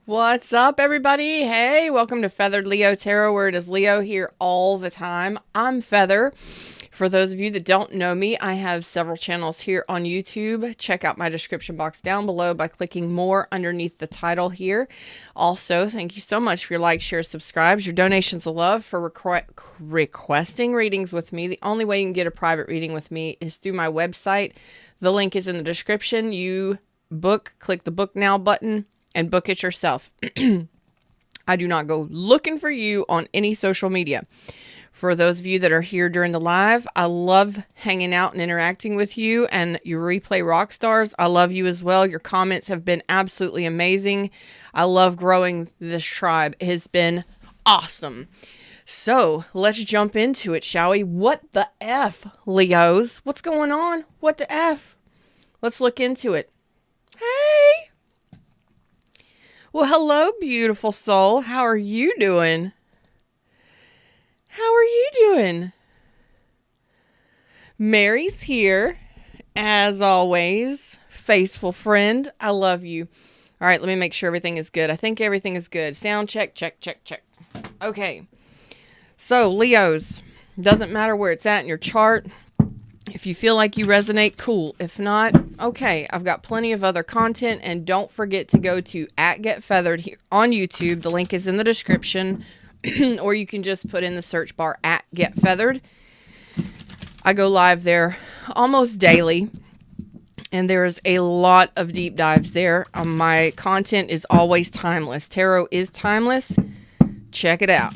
What's up, everybody? Hey, welcome to Feathered Leo Tarot, where it is Leo here all the time. I'm Feather. For those of you that don't know me, I have several channels here on YouTube. Check out my description box down below by clicking more underneath the title here. Also, thank you so much for your likes, shares, subscribes, your donations of love, for requesting readings with me. The only way you can get a private reading with me is through my website. The link is in the description. You click the book now button and book it yourself. I do not go looking for you on any social media. For those of you that are here during the live, I love hanging out and interacting with you, and you replay rock stars. I love you as well. Your comments have been absolutely amazing. I love growing this tribe. It has been awesome. So let's jump into it, shall we? What the F, Leos? What's going on? What the F? Let's look into it. Hey! Well, hello, beautiful soul. How are you doing? How are you doing? Mary's here, as always. Faithful friend. I love you. All right, let me make sure everything is good. I think everything is good. Sound check, check, check, check. Okay. So, Leos, doesn't matter where it's at in your chart. If you feel like you resonate, cool. If not, okay. I've got plenty of other content, and don't forget to go to @GetFeathered here on YouTube. The link is in the description, or you can just put in the search bar @GetFeathered. I go live there almost daily, and there is a lot of deep dives there. My content is always timeless. Tarot is timeless. Check it out.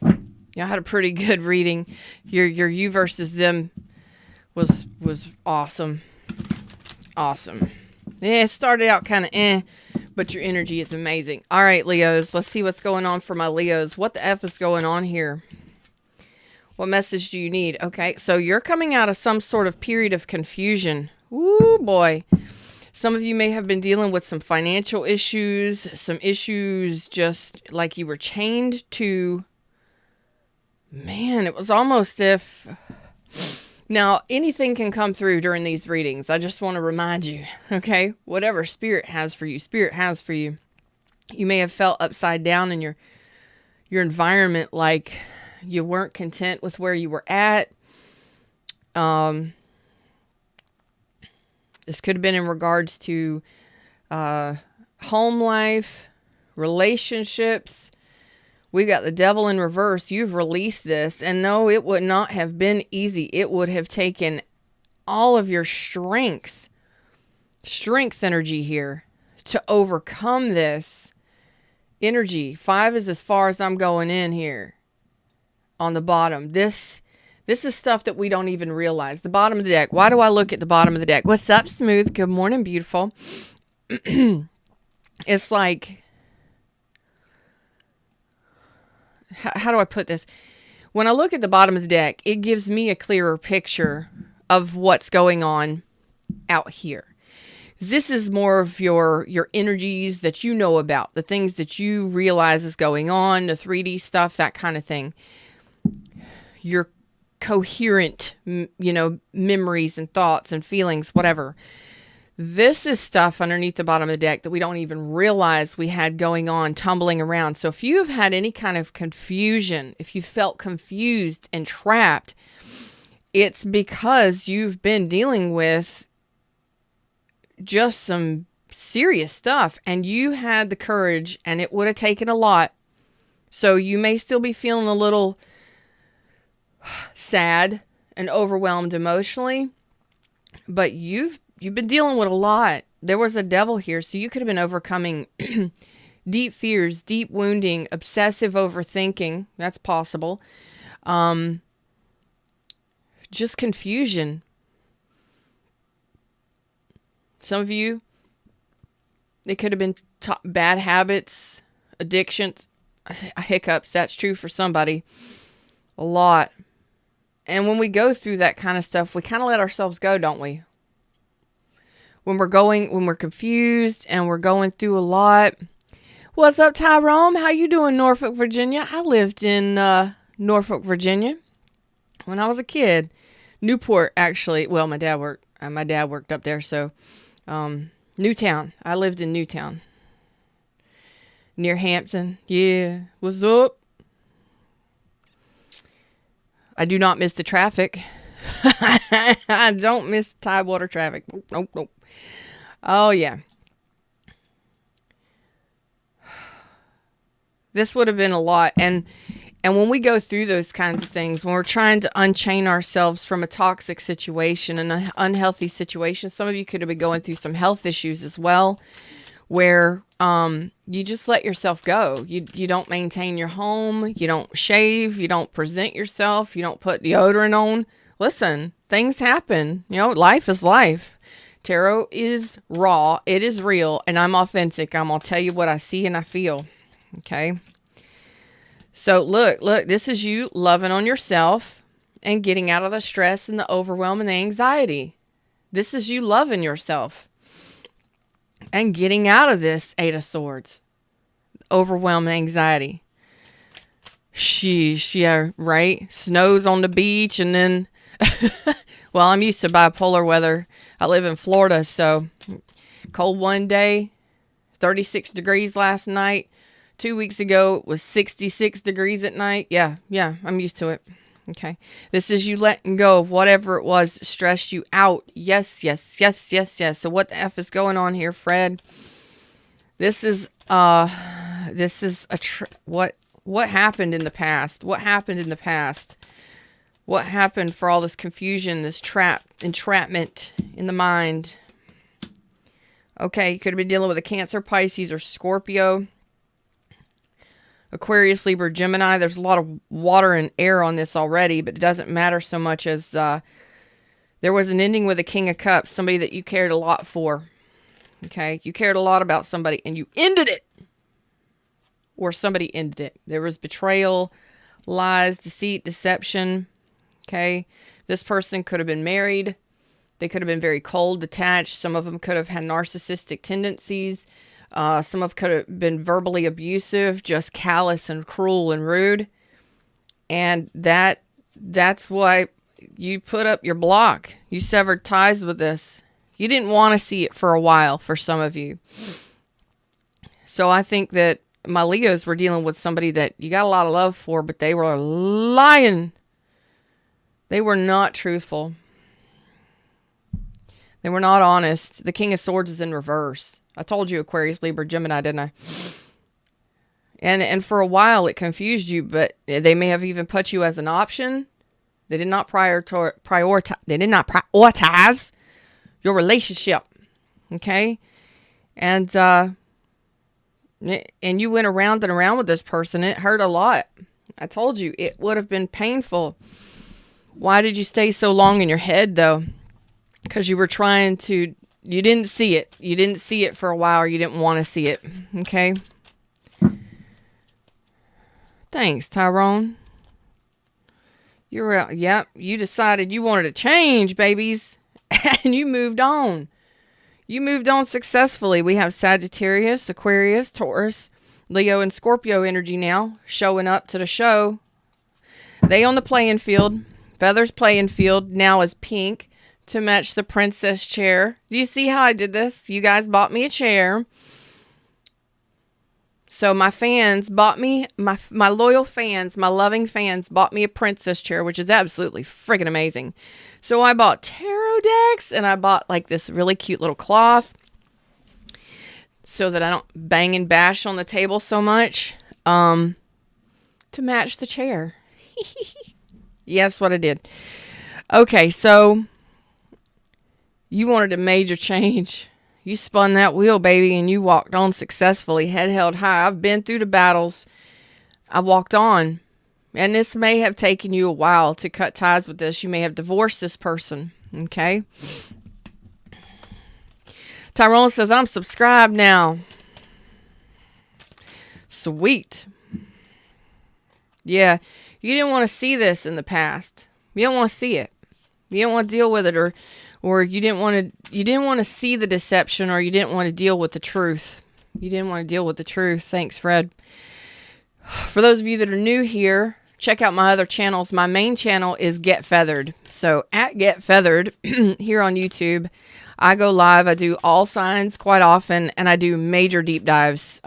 I had a pretty good reading. Your you versus them was awesome. Awesome. Yeah, it started out kind of but your energy is amazing. All right, Leos, let's see what's going on for my Leos. What the F is going on here? What message do you need? Okay, so you're coming out of some sort of period of confusion. Ooh, boy. Some of you may have been dealing with some financial issues, some issues just like you were chained to. Man, it was almost if... Now, anything can come through during these readings. I just want to remind you, okay? Whatever Spirit has for you, Spirit has for you. You may have felt upside down in your environment, like you weren't content with where you were at. This could have been in regards to home life, relationships. We got the Devil in reverse. You've released this. And no, it would not have been easy. It would have taken all of your strength energy here to overcome this energy. 5 is as far as I'm going in here on the bottom. This is stuff that we don't even realize. The bottom of the deck. Why do I look at the bottom of the deck? What's up, Smooth? Good morning, beautiful. It's like... How do I put this? When I look at the bottom of the deck, it gives me a clearer picture of what's going on out here. This is more of your energies that you know about, the things that you realize is going on, the 3D stuff, that kind of thing. Your coherent, memories and thoughts and feelings, whatever. This is stuff underneath the bottom of the deck that we don't even realize we had going on, tumbling around. So if you have had any kind of confusion, if you felt confused and trapped, it's because you've been dealing with just some serious stuff, and you had the courage, and it would have taken a lot. So you may still be feeling a little sad and overwhelmed emotionally, but you've been dealing with a lot. There was a devil here, so you could have been overcoming deep fears, deep wounding, obsessive overthinking. That's possible. Just confusion. Some of you, it could have been bad habits, addictions, hiccups. That's true for somebody. A lot. And when we go through that kind of stuff, we kind of let ourselves go, don't we? When we're confused and we're going through a lot. What's up, Tyrone? How you doing, Norfolk, Virginia? I lived in Norfolk, Virginia when I was a kid. Newport, actually. Well, my dad worked up there, so Newtown. I lived in Newtown. Near Hampton. Yeah. What's up? I do not miss the traffic. I don't miss Tidewater traffic. Nope, nope. Oh, yeah. This would have been a lot. And when we go through those kinds of things, when we're trying to unchain ourselves from a toxic situation, an unhealthy situation, some of you could have been going through some health issues as well, where you just let yourself go. You don't maintain your home. You don't shave. You don't present yourself. You don't put deodorant on. Listen, things happen. You know, life is life. Tarot is raw. It is real. And I'm authentic. I'm going to tell you what I see and I feel. Okay. So look, this is you loving on yourself and getting out of the stress and the overwhelm and the anxiety. This is you loving yourself and getting out of this Eight of Swords, overwhelm and anxiety. Sheesh, yeah, right? Snows on the beach and then, well, I'm used to bipolar weather. I live in Florida, so cold one day, 36 degrees last night. 2 weeks ago, it was 66 degrees at night. Yeah, I'm used to it. Okay. This is you letting go of whatever it was that stressed you out. Yes. So what the F is going on here, Fred? This is what happened in the past? What happened in the past? What happened for all this confusion, this entrapment in the mind? Okay, you could have been dealing with a Cancer, Pisces, or Scorpio. Aquarius, Libra, Gemini. There's a lot of water and air on this already, but it doesn't matter so much as there was an ending with a King of Cups, somebody that you cared a lot for. Okay, you cared a lot about somebody and you ended it. Or somebody ended it. There was betrayal, lies, deceit, deception. Okay, this person could have been married. They could have been very cold, detached. Some of them could have had narcissistic tendencies. Some of could have been verbally abusive, just callous and cruel and rude. And that's why you put up your block. You severed ties with this. You didn't want to see it for a while for some of you. So I think that my Leos were dealing with somebody that you got a lot of love for, but they were lying. They were not truthful. They were not honest. The King of Swords is in reverse. I told you Aquarius, Libra, Gemini, didn't I? And for a while it confused you, but they may have even put you as an option. They did not prioritize. They did not prioritize your relationship. Okay, and you went around and around with this person. It hurt a lot. I told you it would have been painful. Why did you stay so long in your head though? Because you were trying to, you didn't see it. You didn't see it for a while, or you didn't want to see it. Okay? Thanks, Tyrone. You're out. Yep. You decided you wanted to change, babies. And you moved on. You moved on successfully. We have Sagittarius, Aquarius, Taurus, Leo, and Scorpio energy now showing up to the show. They on the playing field. Feathers playing field now is pink. To match the princess chair. Do you see how I did this? You guys bought me a chair. So my fans bought me, my loyal fans, my loving fans bought me a princess chair, which is absolutely friggin' amazing. So I bought tarot decks and I bought like this really cute little cloth so that I don't bang and bash on the table so much to match the chair. Yeah, that's what I did. Okay, so you wanted a major change. You spun that wheel, baby, and you walked on successfully, head held high. I've been through the battles. I walked on. And this may have taken you a while to cut ties with this. You may have divorced this person. Okay? Tyrone says, I'm subscribed now. Sweet. Yeah. You didn't want to see this in the past. You didn't want to see it. You didn't want to deal with it, or you didn't want to see the deception, or you didn't want to deal with the truth. You didn't want to deal with the truth. Thanks, Fred. For those of you that are new here, check out my other channels. My main channel is Get Feathered. So at Get Feathered here on YouTube, I go live. I do all signs quite often, and I do major deep dives.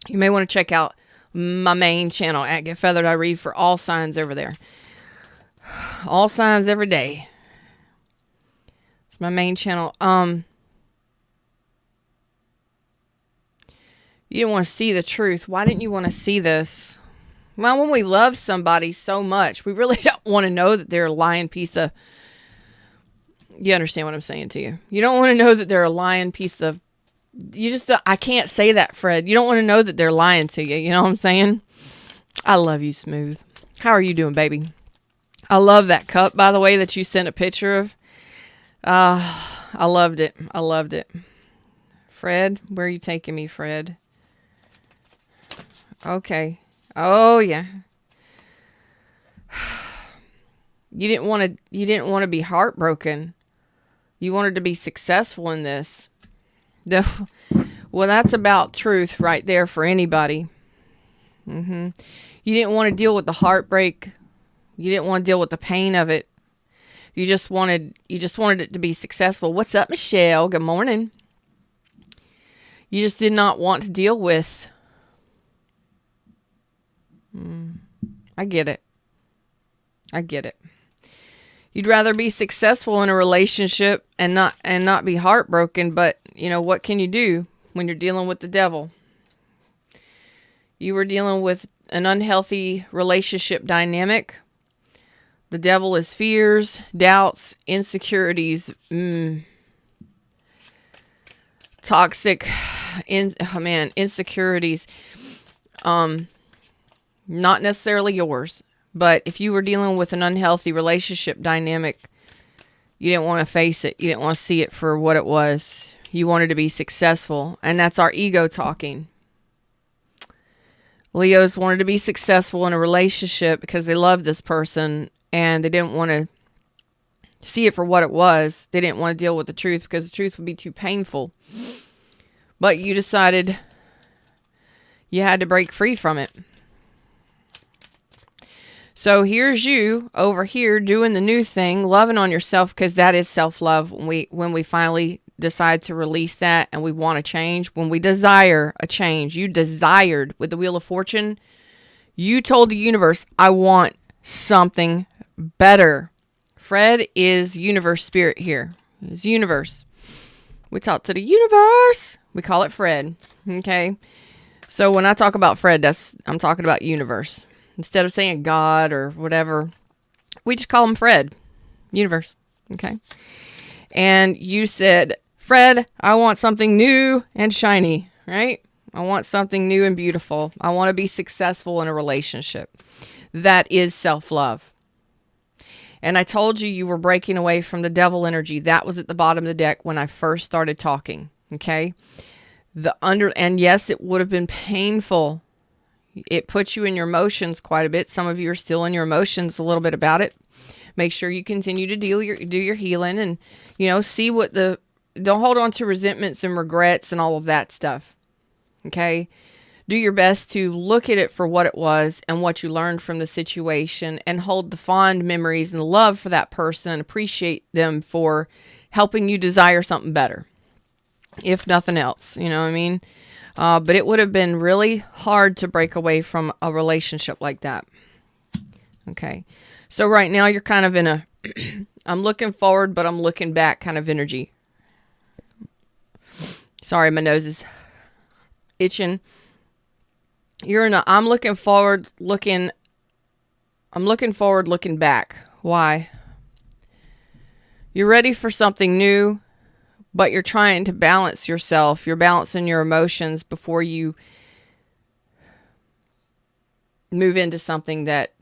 You may want to check out my main channel at Get Feathered. I read for all signs over there. All signs every day. It's my main channel. You didn't want to see the truth. Why didn't you want to see this? Well, when we love somebody so much, we really don't want to know that they're a lying piece of... You understand what I'm saying to you. You don't want to know that they're a lying piece of... You just... I can't say that, Fred. You don't want to know that they're lying to you. You know what I'm saying? I love you, Smooth. How are you doing, baby? I love that cup, by the way, that you sent a picture of. I loved it. I loved it. Fred, where are you taking me, Fred? Okay. Oh, yeah. You didn't want to be heartbroken. You wanted to be successful in this. Well, that's about truth right there for anybody. You didn't want to deal with the heartbreak. You didn't want to deal with the pain of it. You just wanted it to be successful. What's up, Michelle? Good morning. You just did not want to deal with. I get it. I get it. You'd rather be successful in a relationship and not be heartbroken, but you know, what can you do when you're dealing with the devil? You were dealing with an unhealthy relationship dynamic. The devil is fears, doubts, insecurities, toxic, insecurities. Not necessarily yours, but if you were dealing with an unhealthy relationship dynamic, you didn't want to face it. You didn't want to see it for what it was. You wanted to be successful, and that's our ego talking. Leos wanted to be successful in a relationship because they loved this person, and they didn't want to see it for what it was. They didn't want to deal with the truth because the truth would be too painful. But you decided you had to break free from it. So here's you over here doing the new thing, loving on yourself, because that is self-love. When we finally decide to release that and we want to change, when we desire a change, you desired with the Wheel of Fortune, you told the universe, I want something better. Fred is universe spirit here. It's universe. We talk to the universe. We call it Fred. Okay. So when I talk about Fred, I'm talking about universe. Instead of saying God or whatever, we just call him Fred. Universe. Okay. And you said, Fred, I want something new and shiny, right? I want something new and beautiful. I want to be successful in a relationship. That is self-love. And I told you were breaking away from the devil energy. That was at the bottom of the deck when I first started talking. Okay. And yes, it would have been painful. It puts you in your emotions quite a bit. Some of you are still in your emotions a little bit about it. Make sure you continue to do your healing and, see don't hold on to resentments and regrets and all of that stuff. Okay. Do your best to look at it for what it was and what you learned from the situation, and hold the fond memories and the love for that person and appreciate them for helping you desire something better. If nothing else, you know what I mean? But it would have been really hard to break away from a relationship like that. Okay. So right now you're kind of in a, I'm looking forward, but I'm looking back kind of energy. Sorry, my nose is itching. You're in a, I'm looking forward, looking back. Why? You're ready for something new, but you're trying to balance yourself. You're balancing your emotions before you move into something that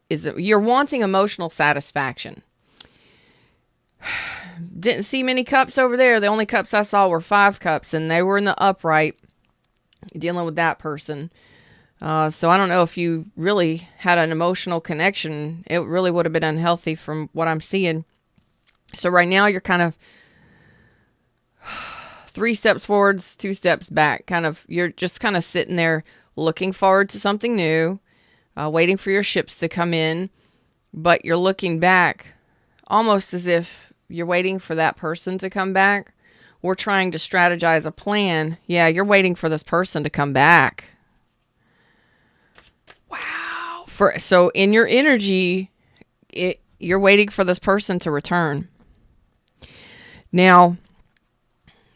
is, you're wanting emotional satisfaction. Didn't see many cups over there. The only cups I saw were 5 cups, and they were in the upright, dealing with that person. So I don't know if you really had an emotional connection. It really would have been unhealthy from what I'm seeing. So right now you're kind of 3 steps forwards, 2 steps back. You're just kind of sitting there looking forward to something new, waiting for your ships to come in, but you're looking back almost as if you're waiting for that person to come back. We're trying to strategize a plan. Yeah, you're waiting for this person to come back. So in your energy, you're waiting for this person to return. Now,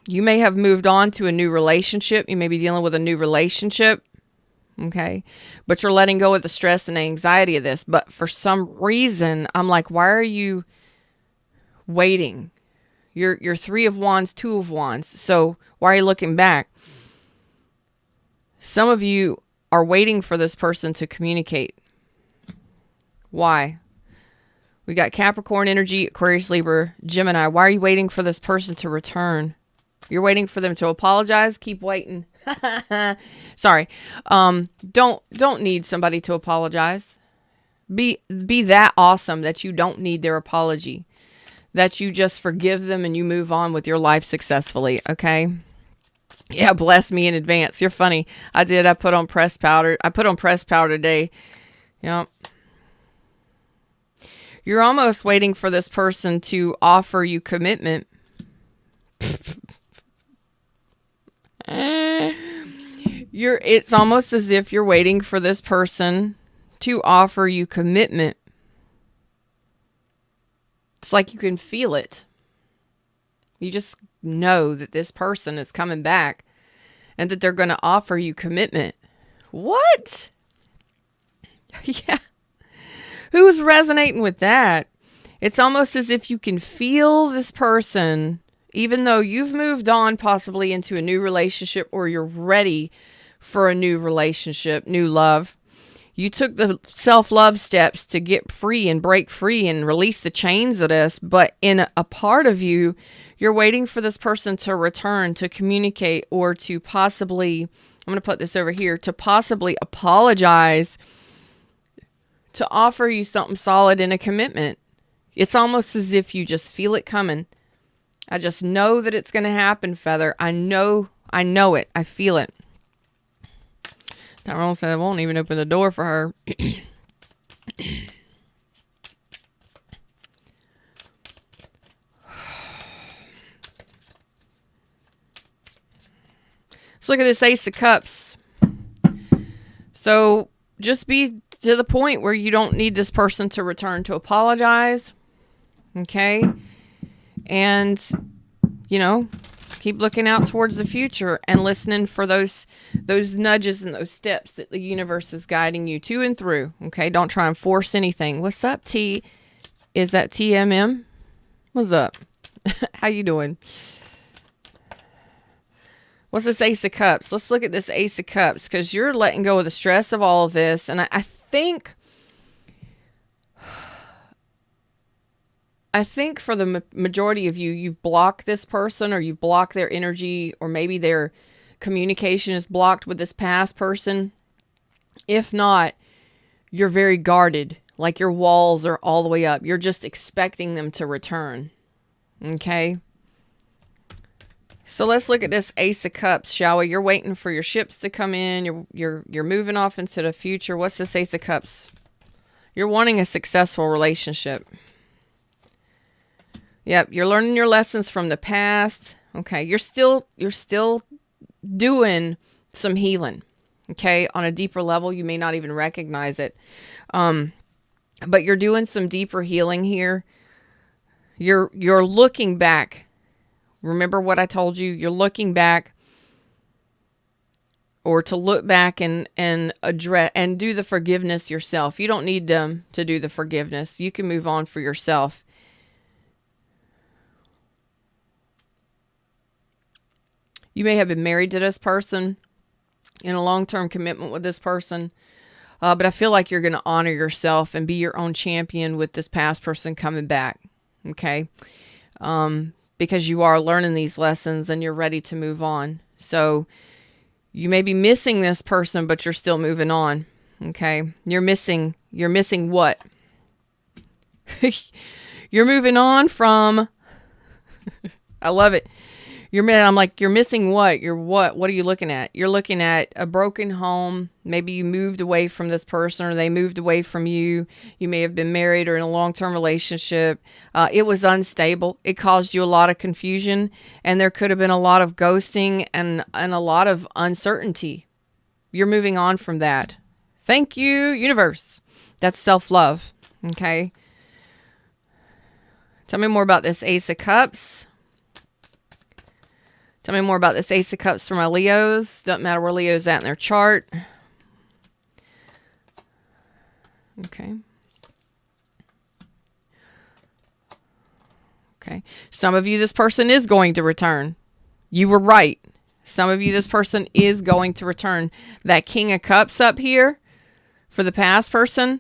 you may have moved on to a new relationship. You may be dealing with a new relationship. Okay. But you're letting go of the stress and anxiety of this. But for some reason, I'm like, why are you waiting? You're 3 of Wands, 2 of Wands. So why are you looking back? Some of you are waiting for this person to communicate. Why? We got Capricorn energy, Aquarius, Libra, Gemini. Why are you waiting for this person to return? You're waiting for them to apologize. Keep waiting. Sorry. Don't need somebody to apologize. Be that awesome that you don't need their apology. That you just forgive them and you move on with your life successfully. Okay. Yeah. Bless me in advance. You're funny. I did. I put on pressed powder. I put on pressed powder today. Yep. You're almost waiting for this person to offer you commitment. It's almost as if you're waiting for this person to offer you commitment. It's like you can feel it. You just know that this person is coming back and that they're going to offer you commitment. What? Yeah. Who's resonating with that? It's almost as if you can feel this person, even though you've moved on possibly into a new relationship or you're ready for a new relationship, new love. You took the self-love steps to get free and break free and release the chains of this. But in a part of you, you're waiting for this person to return, to communicate, or to possibly, I'm going to put this over here, to possibly apologize, to offer you something solid in a commitment. It's almost as if you just feel it coming. I just know that it's going to happen, Feather. I know it. I feel it. Tyrone said I won't even open the door for her. Let's look at this Ace of Cups. So just be to the point where you don't need this person to return to apologize. Okay. And, keep looking out towards the future and listening for those nudges and those steps that the universe is guiding you to and through. Okay. Don't try and force anything. What's up, T? Is that TMM? What's up? How you doing? What's this Ace of Cups? Let's look at this Ace of Cups because you're letting go of the stress of all of this. And I think for the majority of you, you've blocked this person or you've blocked their energy or maybe their communication is blocked with this past person. If not, you're very guarded, like your walls are all the way up. You're just expecting them to return. Okay. So let's look at this Ace of Cups, shall we? You're waiting for your ships to come in. You're moving off into the future. What's this Ace of Cups? You're wanting a successful relationship. Yep, you're learning your lessons from the past. Okay, you're still doing some healing. Okay, on a deeper level, you may not even recognize it. But you're doing some deeper healing here. You're looking back. Remember what I told you? You're looking back, or to look back and address and do the forgiveness yourself. You don't need them to do the forgiveness. You can move on for yourself. You may have been married to this person, in a long-term commitment with this person, but I feel like you're going to honor yourself and be your own champion with this past person coming back, okay? Because you are learning these lessons and you're ready to move on. So you may be missing this person, but you're still moving on, okay? You're missing what? You're moving on from, I love it. I'm like, you're missing what? What are you looking at? You're looking at a broken home. Maybe you moved away from this person or they moved away from you. You may have been married or in a long-term relationship. It was unstable. It caused you a lot of confusion and there could have been a lot of ghosting and a lot of uncertainty. You're moving on from that. Thank you, universe. That's self-love. Okay. Tell me more about this Ace of Cups. Tell me more about this Ace of Cups for my Leos. Doesn't matter where Leo's at in their chart. Okay. Okay. Some of you, this person is going to return. You were right. Some of you, this person is going to return. That King of Cups up here for the past person,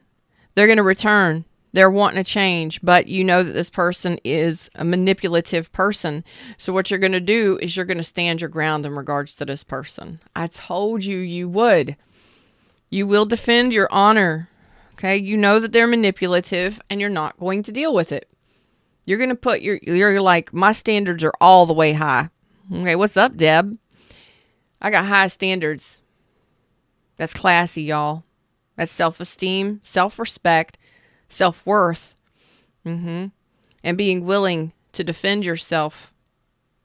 they're going to return. They're wanting to change, but you know that this person is a manipulative person. So what you're going to do is you're going to stand your ground in regards to this person. I told you you would. You will defend your honor. Okay? You know that they're manipulative and you're not going to deal with it. You're going to put you're like, my standards are all the way high. Okay, what's up, Deb? I got high standards. That's classy, y'all. That's self-esteem, self-respect, self-worth, and being willing to defend yourself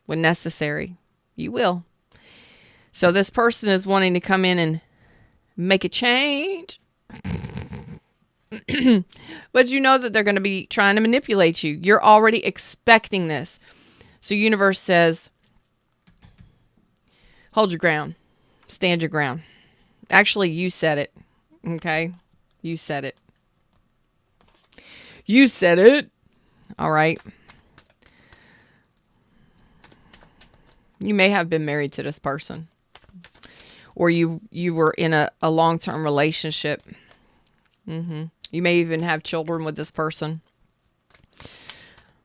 when necessary. You will. So this person is wanting to come in and make a change. But you know that they're going to be trying to manipulate you. You're already expecting this. So universe says, hold your ground. Stand your ground. Actually, you said it. Okay? You said it. You said it. All right. You may have been married to this person. Or you were in a long-term relationship. You may even have children with this person.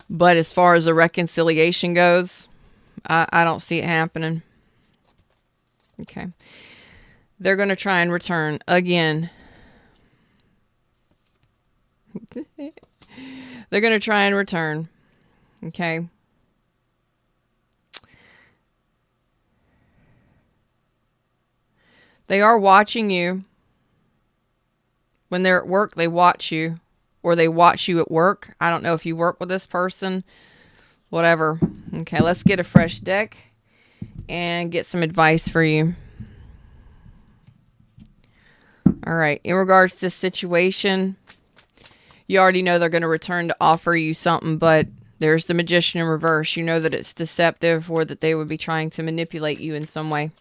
But as far as a reconciliation goes, I don't see it happening. Okay. They're going to try and return again. They're going to try and return. Okay. They are watching you. When they're at work, they watch you. Or they watch you at work. I don't know if you work with this person. Whatever. Okay, let's get a fresh deck and get some advice for you. All right. In regards to this situation, you already know they're going to return to offer you something, but there's the Magician in reverse. You know that it's deceptive or that they would be trying to manipulate you in some way.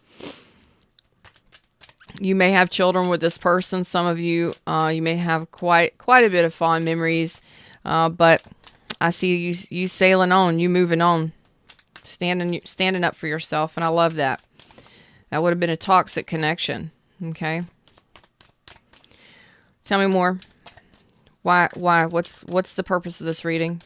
You may have children with this person. Some of you, you may have quite a bit of fond memories, but I see you sailing on, you moving on, standing up for yourself, and I love that. That would have been a toxic connection. Okay. Tell me more. Why? What's the purpose of this reading?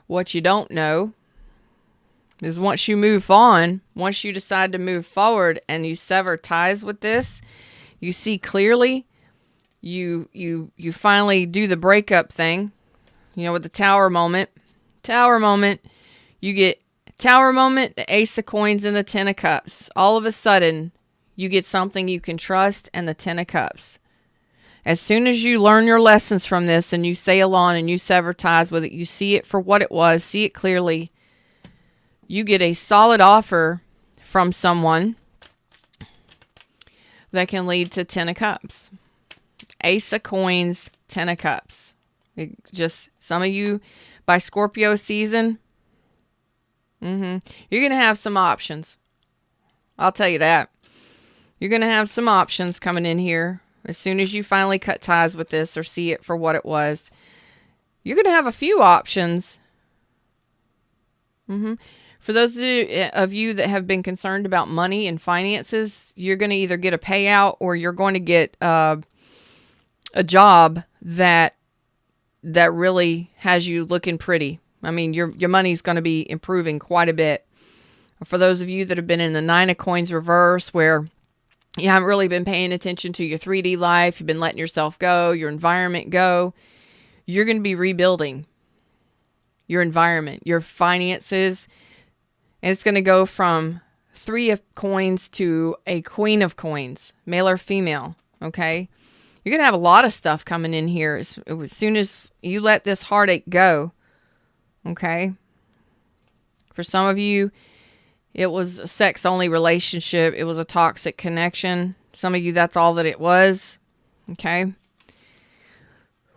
What you don't know is once you move on, once you decide to move forward and you sever ties with this, you see clearly, you finally do the breakup thing, with the tower moment. Tower moment, you get tower moment, the Ace of Coins, and the Ten of Cups. All of a sudden, you get something you can trust and the Ten of Cups. As soon as you learn your lessons from this and you sail on and you sever ties with it, you see it for what it was, see it clearly, you get a solid offer from someone that can lead to Ten of Cups. Ace of Coins, Ten of Cups. Just some of you by Scorpio season, you're going to have some options. I'll tell you that. You're going to have some options coming in here. As soon as you finally cut ties with this or see it for what it was, you're going to have a few options. For those of you that have been concerned about money and finances, you're going to either get a payout or you're going to get a job that really has you looking pretty. I mean, your money's going to be improving quite a bit. For those of you that have been in the Nine of Coins reverse, where you haven't really been paying attention to your 3D life, you've been letting yourself go, your environment go, you're going to be rebuilding your environment, your finances, and it's going to go from 3 of Coins to a Queen of Coins, male or female, okay? You're going to have a lot of stuff coming in here as soon as you let this heartache go, okay? For some of you, It was a sex-only relationship. It was a toxic connection. Some of you, that's all that it was. Okay?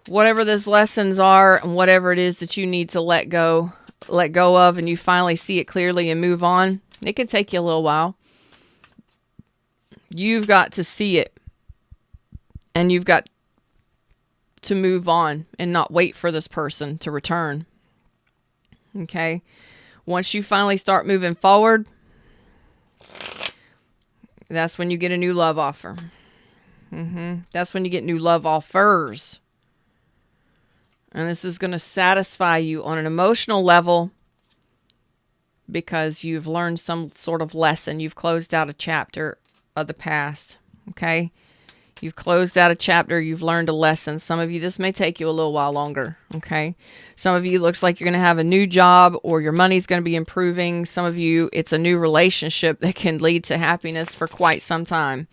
Whatever those lessons are and whatever it is that you need to let go of, and you finally see it clearly and move on, it can take you a little while. You've got to see it, and you've got to move on and not wait for this person to return. Okay? Once you finally start moving forward, that's when you get a new love offer. That's when you get new love offers. And this is going to satisfy you on an emotional level because you've learned some sort of lesson. You've closed out a chapter of the past. Okay? You've closed out a chapter. You've learned a lesson. Some of you, this may take you a little while longer. Okay? Some of you, it looks like you're going to have a new job, or your money's going to be improving. Some of you, it's a new relationship that can lead to happiness for quite some time.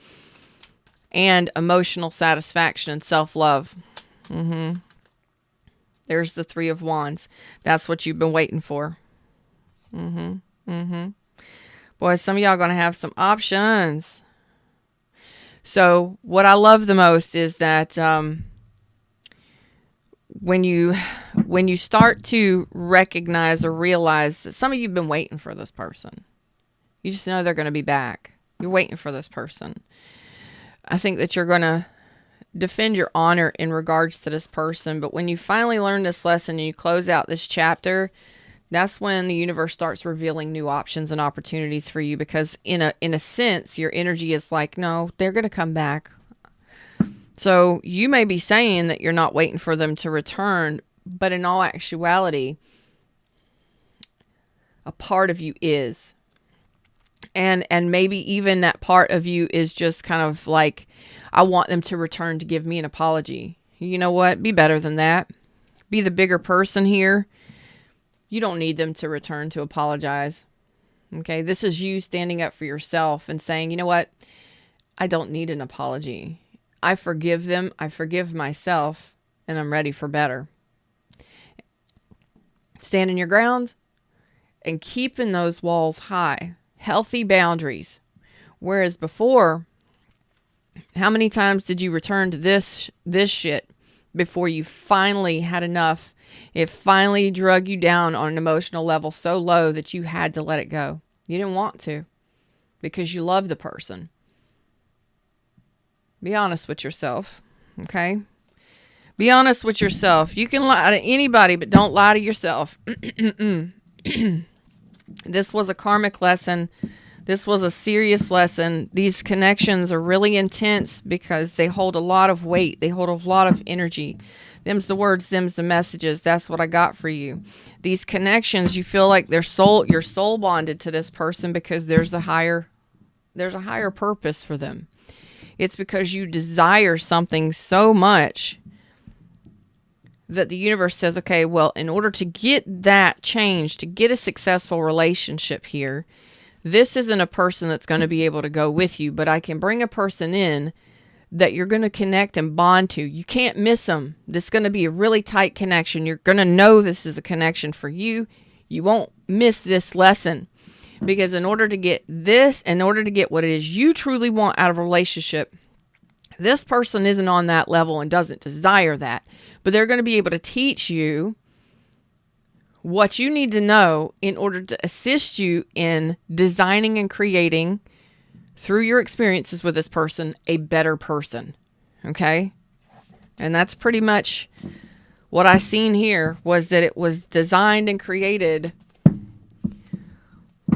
And emotional satisfaction and self-love. There's the Three of Wands. That's what you've been waiting for. Boy, some of y'all are going to have some options. So what I love the most is that when you start to recognize or realize that some of you have been waiting for this person. You just know they're going to be back. You're waiting for this person. I think that you're going to defend your honor in regards to this person. But when you finally learn this lesson and you close out this chapter, that's when the universe starts revealing new options and opportunities for you, because in a sense, your energy is like, no, they're going to come back. So you may be saying that you're not waiting for them to return, but in all actuality, a part of you is. And maybe even that part of you is just kind of like, I want them to return to give me an apology. You know what? Be better than that. Be the bigger person here. You don't need them to return to apologize. Okay? This is you standing up for yourself and saying, you know what? I don't need an apology. I forgive them. I forgive myself, and I'm ready for better. Stand in your ground and keeping those walls high. Healthy boundaries. Whereas before, how many times did you return to this shit before you finally had enough? It finally drug you down on an emotional level so low that you had to let it go. You didn't want to because you love the person. Be honest with yourself, okay? Be honest with yourself. You can lie to anybody, but don't lie to yourself. This was a karmic lesson. This was a serious lesson. These connections are really intense because they hold a lot of weight. They hold a lot of energy. Them's the words, them's the messages. That's what I got for you. These connections, you feel like you're soul bonded to this person because there's a higher purpose for them. It's because you desire something so much that the universe says, okay, well, in order to get that change, to get a successful relationship here, this isn't a person that's going to be able to go with you, but I can bring a person in that you're going to connect and bond to. You can't miss them. This is going to be a really tight connection. You're going to know this is a connection for you. You won't miss this lesson, because in order to get what it is you truly want out of a relationship, this person isn't on that level and doesn't desire that, but they're going to be able to teach you what you need to know in order to assist you in designing and creating, through your experiences with this person, a better person. Okay? And that's pretty much what I seen here, was that it was designed and created,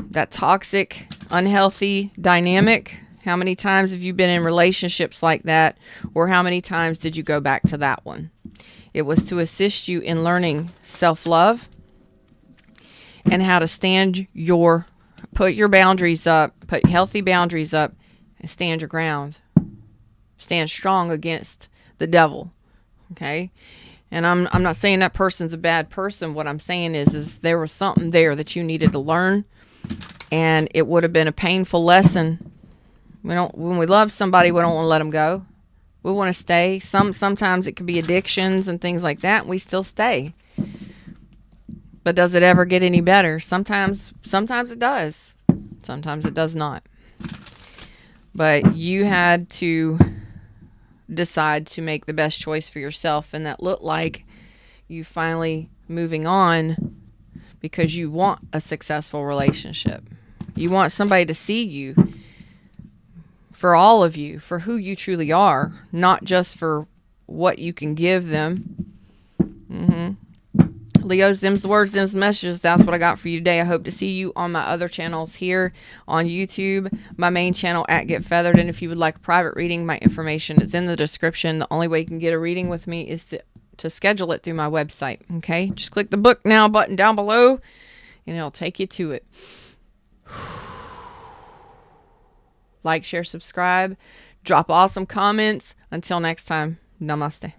that toxic, unhealthy dynamic. How many times have you been in relationships like that? Or how many times did you go back to that one? It was to assist you in learning self-love and how to put your boundaries up, put healthy boundaries up, and stand your ground. Stand strong against the devil. Okay? And I'm not saying that person's a bad person. What I'm saying is there was something there that you needed to learn, and it would have been a painful lesson. When we love somebody, we don't want to let them go. We want to stay. Sometimes it could be addictions and things like that, and we still stay. But does it ever get any better? Sometimes it does. Sometimes it does not. But you had to decide to make the best choice for yourself, and that looked like you finally moving on because you want a successful relationship. You want somebody to see you for all of you, for who you truly are, not just for what you can give them. Leos, them's the words, them's the messages. That's what I got for you today. I hope to see you on my other channels here on YouTube, my main channel at Get Feathered. And if you would like a private reading, my information is in the description. The only way you can get a reading with me is to schedule it through my website. Okay, just click the book now button down below and it'll take you to it. Like, share, subscribe, drop awesome comments. Until next time, namaste.